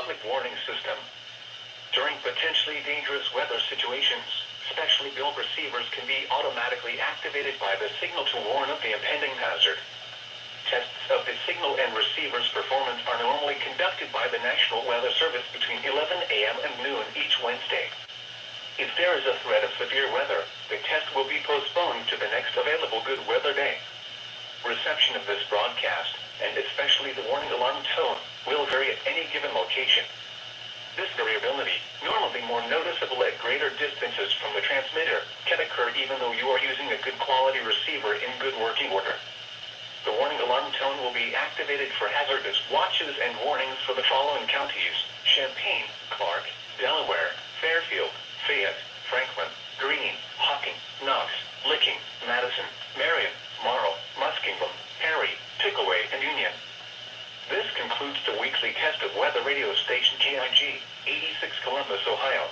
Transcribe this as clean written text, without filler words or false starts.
public warning system. During potentially dangerous weather situations, specially built receivers can be automatically activated by the signal to warn of the impending hazard. Tests of the signal and receiver's performance are normally conducted by the National Weather Service between 11 a.m. and noon each Wednesday. If there is a threat of severe weather, the test will be postponed to the next available good weather day. Reception of this broadcast, and especially the warning alarm tone, will vary at any given location. This variability, normally more noticeable at greater distances from the transmitter, can occur even though you are using a good quality receiver in good working order. The warning alarm tone will be activated for hazardous watches and warnings for the following counties: Champaign, Clark, Delaware, Fairfield, Fayette, Franklin, Greene, Hocking, Knox, Licking, Madison, Marion, Morrow, Muskingum, Perry, Pickaway, and Union. This concludes the weekly test of weather radio station KIG, 86 Columbus, Ohio.